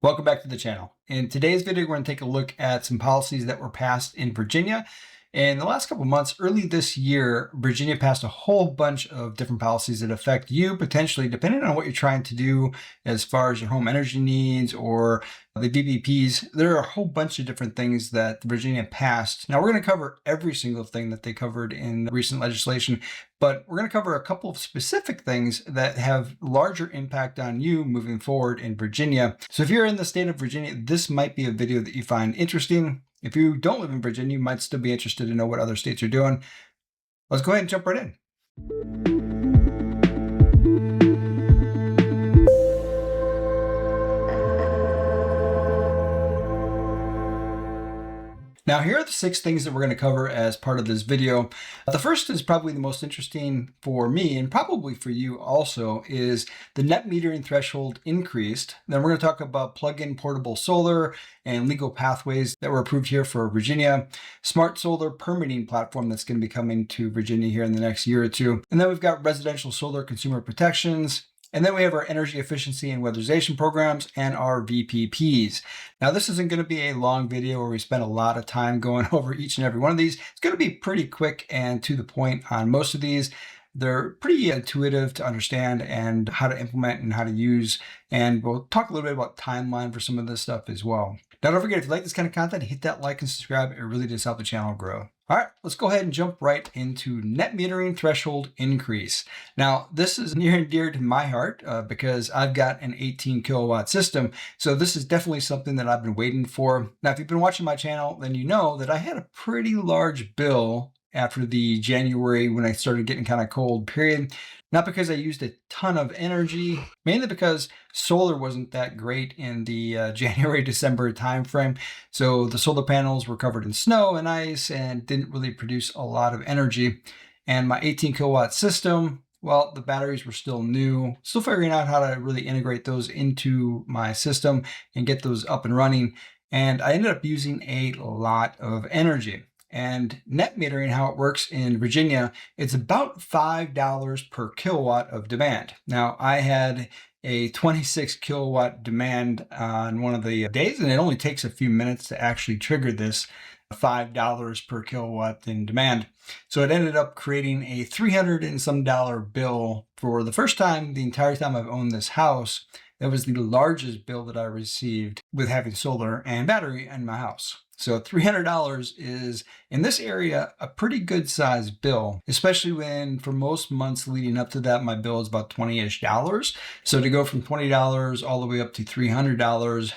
Welcome back to the channel. In today's video, we're going to take a look at some policies that were passed in Virginia. In the last couple of months, early this year, Virginia passed a whole bunch of different policies that affect you potentially, depending on what you're trying to do as far as your home energy needs or the VPPs. There are a whole bunch of different things that Virginia passed. Now, we're going to cover every single thing that they covered in recent legislation, but we're going to cover a couple of specific things that have larger impact on you moving forward in Virginia. So if you're in the state of Virginia, this might be a video that you find interesting. If you don't live in Virginia, you might still be interested to know what other states are doing. Let's go ahead and jump right in. Now, here are the 6 things that we're going to cover as part of this video. The first is probably the most interesting for me and probably for you also is the net metering threshold increased. Then we're going to talk about plug-in portable solar and legal pathways that were approved here for Virginia, smart solar permitting platform that's going to be coming to Virginia here in the next year or two. And then we've got residential solar consumer protections. And then we have our energy efficiency and weatherization programs and our VPPs. Now, this isn't going to be a long video where we spend a lot of time going over each and every one of these. It's going to be pretty quick and to the point on most of these. They're pretty intuitive to understand and how to implement and how to use. And we'll talk a little bit about timeline for some of this stuff as well. Now, don't forget, if you like this kind of content, hit that like and subscribe. It really does help the channel grow. All right, let's go ahead and jump right into net metering threshold increase. Now, this is near and dear to my heart because I've got an 18 kilowatt system. So this is definitely something that I've been waiting for. Now, if you've been watching my channel, then you know that I had a pretty large bill after the January when I started getting kind of cold period. Not because I used a ton of energy, mainly because solar wasn't that great in the January-December timeframe. So the solar panels were covered in snow and ice and didn't really produce a lot of energy. And my 18 kilowatt system, well, the batteries were still new, still figuring out how to really integrate those into my system and get those up and running. And I ended up using a lot of energy. And net metering, how it works in Virginia, it's about $5 per kilowatt of demand. Now, I had a 26 kilowatt demand on one of the days, and it only takes a few minutes to actually trigger this $5 per kilowatt in demand. So it ended up creating a $300 and some bill for the first time, the entire time I've owned this house. That was the largest bill that I received with having solar and battery in my house. So $300 is, in this area, a pretty good sized bill, especially when for most months leading up to that, my bill is about $20-ish. So to go from $20 all the way up to $300,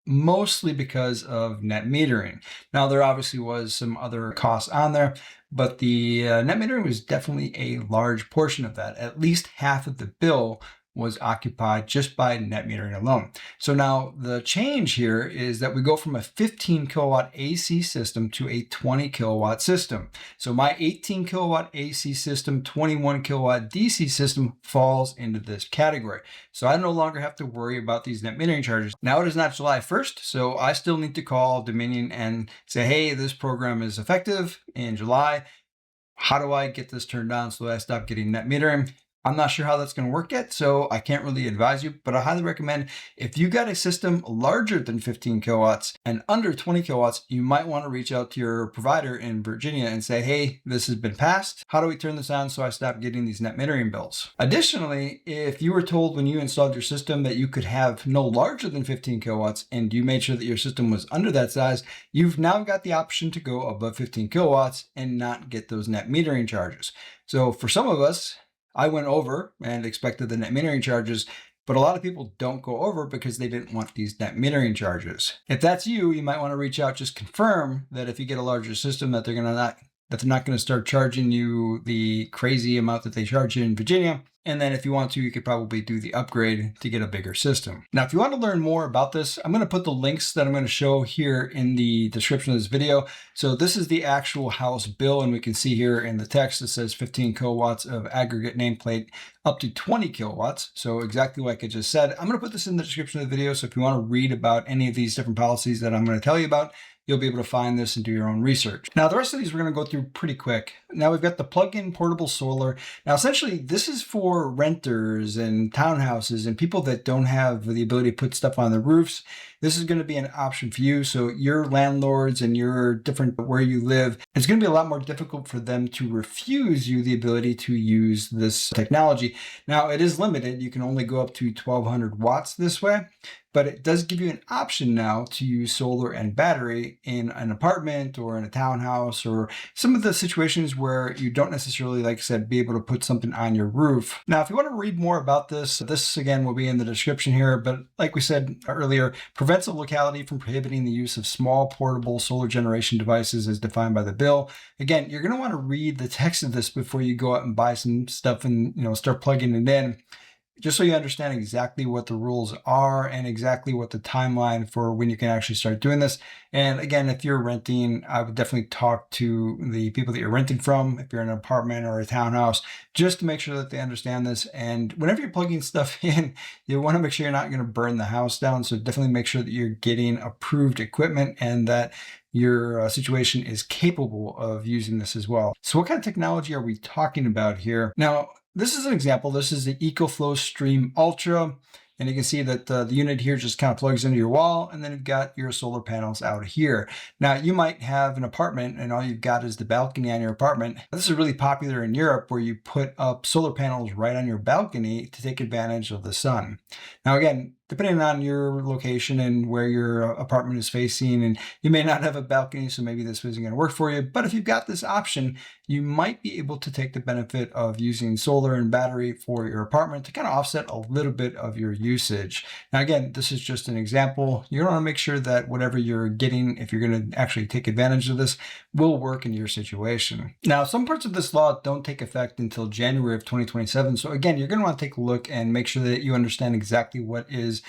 mostly because of net metering. Now, there obviously was some other costs on there, but the net metering was definitely a large portion of that. At least half of the bill was occupied just by net metering alone. So now the change here is that we go from a 15 kilowatt AC system to a 20 kilowatt system. So my 18 kilowatt AC system, 21 kilowatt DC system falls into this category. So I no longer have to worry about these net metering charges. Now it is not July 1st, so I still need to call Dominion and say, hey, this program is effective in July. How do I get this turned on so that I stop getting net metering? I'm not sure how that's going to work yet, so I can't really advise you, but I highly recommend if you got a system larger than 15 kilowatts and under 20 kilowatts, you might want to reach out to your provider in Virginia and say, hey, this has been passed. How do we turn this on so I stop getting these net metering bills? Additionally, if you were told when you installed your system that you could have no larger than 15 kilowatts and you made sure that your system was under that size, you've now got the option to go above 15 kilowatts and not get those net metering charges. So for some of us, I went over and expected the net metering charges, but a lot of people don't go over because they didn't want these net metering charges. If that's you, you might want to reach out, just confirm that if you get a larger system that they're not going to start charging you the crazy amount that they charge you in Virginia. And then if you want to, you could probably do the upgrade to get a bigger system. Now, if you want to learn more about this, I'm going to put the links that I'm going to show here in the description of this video. So this is the actual house bill, and we can see here in the text, it says 15 kilowatts of aggregate nameplate up to 20 kilowatts. So exactly like I just said, I'm going to put this in the description of the video. So if you want to read about any of these different policies that I'm going to tell you about, you'll be able to find this and do your own research. Now, the rest of these we're going to go through pretty quick. Now, we've got the plug-in portable solar. Now, essentially, this is for renters and townhouses and people that don't have the ability to put stuff on their roofs. This is going to be an option for you. So your landlords and your different where you live, it's going to be a lot more difficult for them to refuse you the ability to use this technology. Now, it is limited. You can only go up to 1200 watts this way, but it does give you an option now to use solar and battery in an apartment or in a townhouse or some of the situations where you don't necessarily, like I said, be able to put something on your roof. Now, if you want to read more about this, this again will be in the description here, but like we said earlier, prevents a locality from prohibiting the use of small portable solar generation devices as defined by the bill. Again, you're going to want to read the text of this before you go out and buy some stuff and start plugging it in, just so you understand exactly what the rules are and exactly what the timeline for when you can actually start doing this. And again, if you're renting, I would definitely talk to the people that you're renting from, if you're in an apartment or a townhouse, just to make sure that they understand this. And whenever you're plugging stuff in, you want to make sure you're not going to burn the house down. So definitely make sure that you're getting approved equipment and that your situation is capable of using this as well. So what kind of technology are we talking about here? Now, this is an example. This is the EcoFlow Stream Ultra. And you can see that the unit here just kind of plugs into your wall, and then you've got your solar panels out here. Now, you might have an apartment and all you've got is the balcony on your apartment. This is really popular in Europe, where you put up solar panels right on your balcony to take advantage of the sun. Now, again, depending on your location and where your apartment is facing, and you may not have a balcony, so maybe this isn't going to work for you. But if you've got this option, you might be able to take the benefit of using solar and battery for your apartment to kind of offset a little bit of your usage. Now, again, this is just an example. You're going to want to make sure that whatever you're getting, if you're going to actually take advantage of this, will work in your situation. Now, some parts of this law don't take effect until January of 2027. So again, you're going to want to take a look and make sure that you understand exactly what is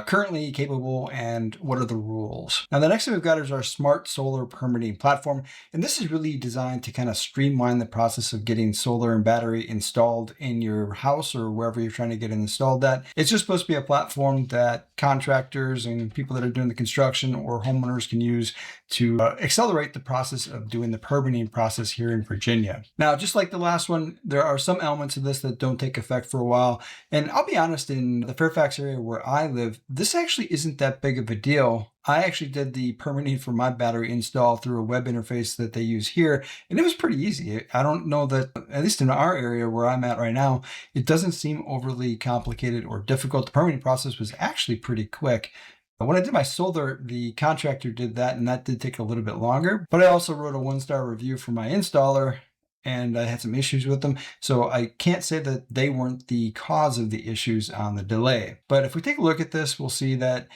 currently capable and what are the rules. Now, the next thing we've got is our smart solar permitting platform. And this is really designed to kind of streamline the process of getting solar and battery installed in your house or wherever you're trying to get it installed at. It's just supposed to be a platform that contractors and people that are doing the construction or homeowners can use to accelerate the process of doing the permitting process here in Virginia. Now, just like the last one, there are some elements of this that don't take effect for a while. And I'll be honest, in the Fairfax area where I live, this actually isn't that big of a deal. I actually did the permitting for my battery install through a web interface that they use here, and it was pretty easy. I don't know that, at least in our area where I'm at right now, it doesn't seem overly complicated or difficult. The permitting process was actually pretty quick. When I did my solar, the contractor did that, and that did take a little bit longer. But I also wrote a 1-star review for my installer, and I had some issues with them. So I can't say that they weren't the cause of the issues on the delay. But if we take a look at this, we'll see that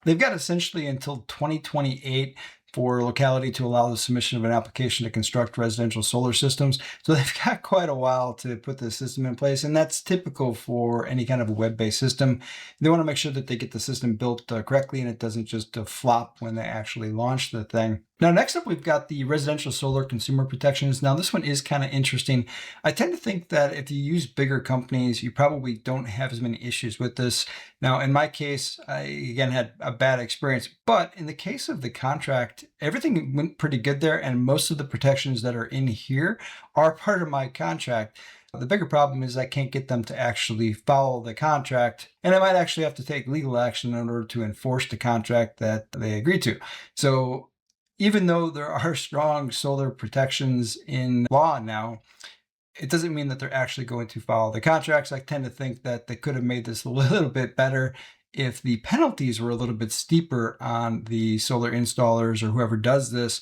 they've got essentially until 2028 for locality to allow the submission of an application to construct residential solar systems. So they've got quite a while to put the system in place, and that's typical for any kind of a web-based system. They want to make sure that they get the system built correctly and it doesn't just flop when they actually launch the thing. Now, next up, we've got the residential solar consumer protections. Now, this one is kind of interesting. I tend to think that if you use bigger companies, you probably don't have as many issues with this. Now, in my case, I, again, had a bad experience. But in the case of the contract, everything went pretty good there. And most of the protections that are in here are part of my contract. The bigger problem is I can't get them to actually follow the contract, and I might actually have to take legal action in order to enforce the contract that they agreed to. So even though there are strong solar protections in law now, it doesn't mean that they're actually going to follow the contracts. I tend to think that they could have made this a little bit better if the penalties were a little bit steeper on the solar installers or whoever does this,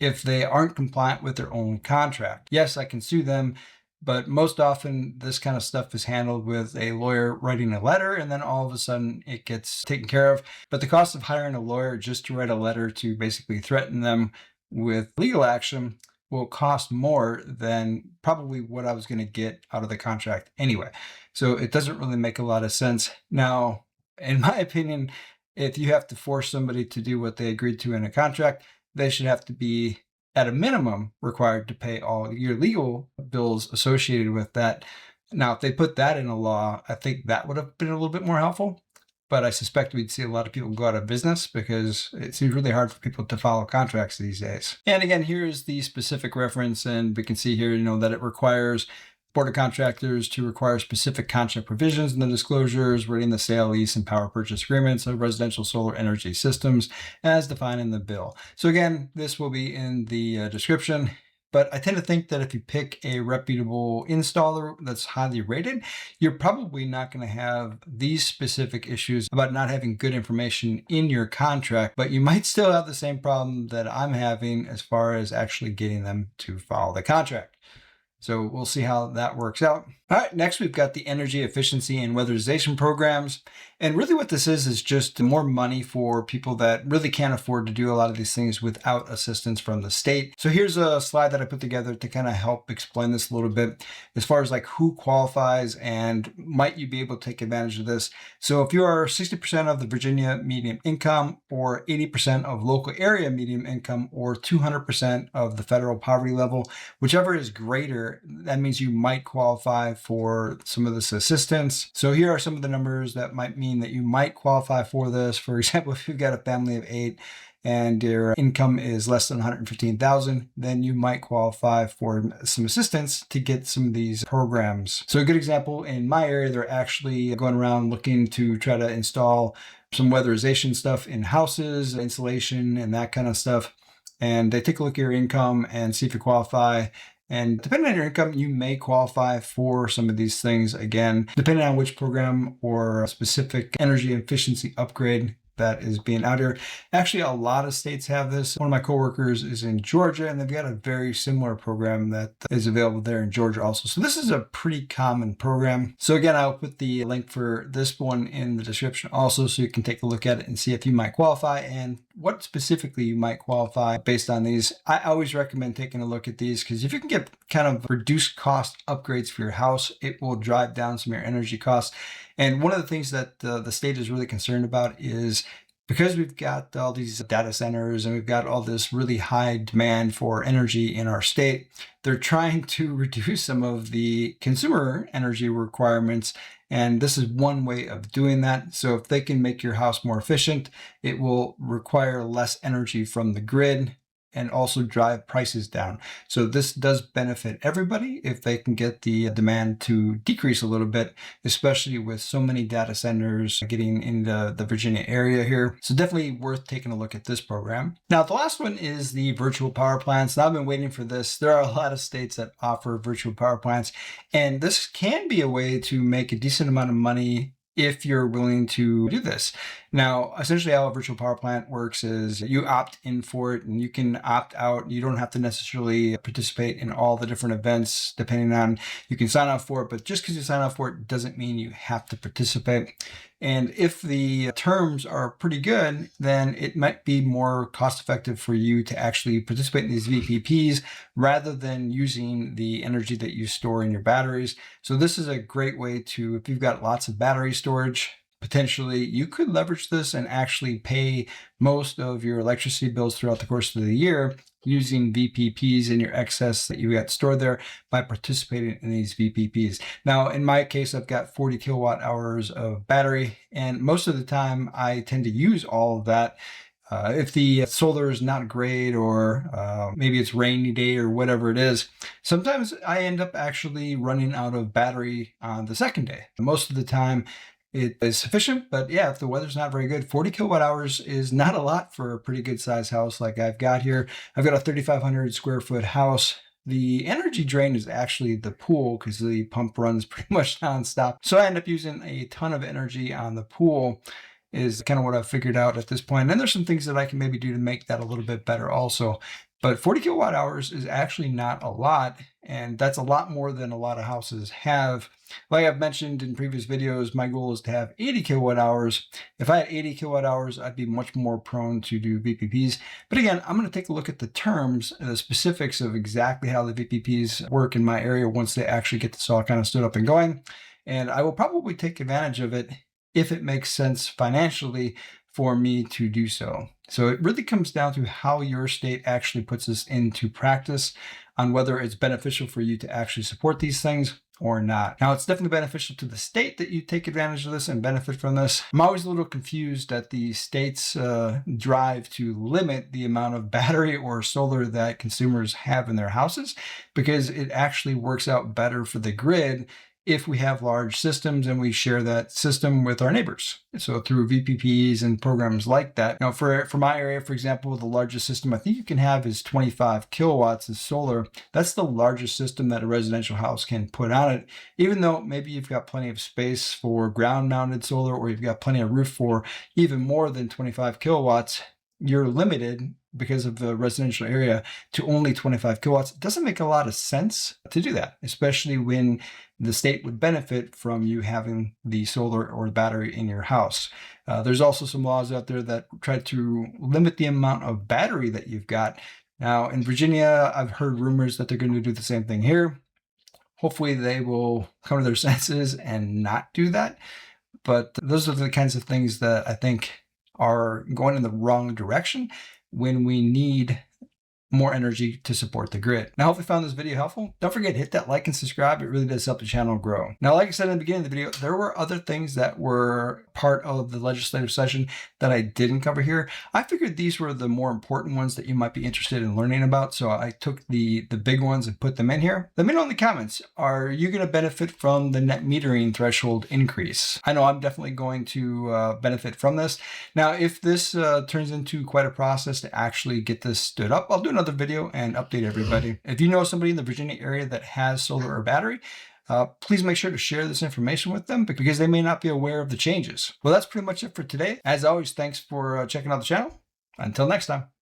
if they aren't compliant with their own contract. Yes, I can sue them, but most often this kind of stuff is handled with a lawyer writing a letter, and then all of a sudden it gets taken care of. But the cost of hiring a lawyer just to write a letter to basically threaten them with legal action will cost more than probably what I was going to get out of the contract anyway. So it doesn't really make a lot of sense. Now, in my opinion, if you have to force somebody to do what they agreed to in a contract, they should have to be at a minimum required to pay all your legal bills associated with that. Now, if they put that in a law, I think that would have been a little bit more helpful. but I suspect we'd see a lot of people go out of business because it seems really hard for people to follow contracts these days. And again, here's the specific reference, and we can see here, that it requires board of contractors to require specific contract provisions in the disclosures regarding the sale, lease, and power purchase agreements of residential solar energy systems as defined in the bill. So again, this will be in the description. But I tend to think that if you pick a reputable installer that's highly rated, you're probably not going to have these specific issues about not having good information in your contract, but you might still have the same problem that I'm having as far as actually getting them to follow the contract. So we'll see how that works out. All right, next we've got the energy efficiency and weatherization programs. And really what this is just more money for people that really can't afford to do a lot of these things without assistance from the state. So here's a slide that I put together to kind of help explain this a little bit as far as like who qualifies and might you be able to take advantage of this. So if you are 60% of the Virginia median income, or 80% of local area median income, or 200% of the federal poverty level, whichever is greater, that means you might qualify for some of this assistance. So here are some of the numbers that might mean that you might qualify for this. For example, if you've got a family of 8 and your income is less than 115,000, then you might qualify for some assistance to get some of these programs. So a good example in my area, they're actually going around looking to try to install some weatherization stuff in houses, insulation, and that kind of stuff. And they take a look at your income and see if you qualify. And depending on your income, you may qualify for some of these things. Again, depending on which program or specific energy efficiency upgrade that is being out here. Actually, a lot of states have this. One of my coworkers is in Georgia, and they've got a very similar program that is available there in Georgia also. So this is a pretty common program. So again, I'll put the link for this one in the description also, so you can take a look at it and see if you might qualify and what specifically you might qualify based on these. I always recommend taking a look at these because if you can get kind of reduced cost upgrades for your house, it will drive down some of your energy costs. And one of the things that the state is really concerned about is because we've got all these data centers and we've got all this really high demand for energy in our state, they're trying to reduce some of the consumer energy requirements. And this is one way of doing that. So if they can make your house more efficient, it will require less energy from the grid and also drive prices down. So this does benefit everybody if they can get the demand to decrease a little bit, especially with so many data centers getting into the Virginia area here. So definitely worth taking a look at this program. Now, the last one is the virtual power plants. Now, I've been waiting for this. There are a lot of states that offer virtual power plants, and this can be a way to make a decent amount of money if you're willing to do this. Now, essentially how a virtual power plant works is you opt in for it and you can opt out. You don't have to necessarily participate in all the different events depending on, you can sign up for it, but just because you sign up for it doesn't mean you have to participate. And if the terms are pretty good, then it might be more cost effective for you to actually participate in these VPPs rather than using the energy that you store in your batteries. So this is a great way to, if you've got lots of battery storage, potentially you could leverage this and actually pay most of your electricity bills throughout the course of the year using VPPs in your excess that you got stored there by participating in these VPPs. Now, in my case, I've got 40 kilowatt hours of battery, and most of the time I tend to use all of that. If the solar is not great, or maybe it's rainy day or whatever it is, sometimes I end up actually running out of battery on the second day. Most of the time, it is sufficient, but yeah, if the weather's not very good, 40 kilowatt hours is not a lot for a pretty good size house like I've got here. I've got a 3,500 square foot house. The energy drain is actually the pool because the pump runs pretty much nonstop. So I end up using a ton of energy on the pool is kind of what I've figured out at this point. And there's some things that I can maybe do to make that a little bit better also. But 40 kilowatt hours is actually not a lot, and that's a lot more than a lot of houses have. Like I've mentioned in previous videos, my goal is to have 80 kilowatt hours. If I had 80 kilowatt hours, I'd be much more prone to do VPPs. But again, I'm going to take a look at the terms, the specifics of exactly how the VPPs work in my area once they actually get this all kind of stood up and going. And I will probably take advantage of it if it makes sense financially for me to do so. So it really comes down to how your state actually puts this into practice on whether it's beneficial for you to actually support these things or not. Now, it's definitely beneficial to the state that you take advantage of this and benefit from this. I'm always a little confused at the state's drive to limit the amount of battery or solar that consumers have in their houses, because it actually works out better for the grid if we have large systems and we share that system with our neighbors. So through VPPs and programs like that. Now, for my area, for example, the largest system I think you can have is 25 kilowatts of solar. That's the largest system that a residential house can put on it, even though maybe you've got plenty of space for ground mounted solar, or you've got plenty of roof for even more than 25 kilowatts. You're limited because of the residential area to only 25 kilowatts. It doesn't make a lot of sense to do that, especially when the state would benefit from you having the solar or the battery in your house. There's also some laws out there that try to limit the amount of battery that you've got. Now, in Virginia, I've heard rumors that they're going to do the same thing here. Hopefully they will come to their senses and not do that. But those are the kinds of things that I think are going in the wrong direction when we need more energy to support the grid. Now, I hope you found this video helpful. Don't forget to hit that like and subscribe. It really does help the channel grow. Now, like I said in the beginning of the video, there were other things that were part of the legislative session that I didn't cover here. I figured these were the more important ones that you might be interested in learning about. So I took the big ones and put them in here. Let me know in the comments, are you going to benefit from the net metering threshold increase? I know I'm definitely going to benefit from this. Now, if this turns into quite a process to actually get this stood up, I'll do another video and update everybody. If you know somebody in the Virginia area that has solar or battery, please make sure to share this information with them, because they may not be aware of the changes. Well, that's pretty much it for today. As always, thanks for checking out the channel. Until next time.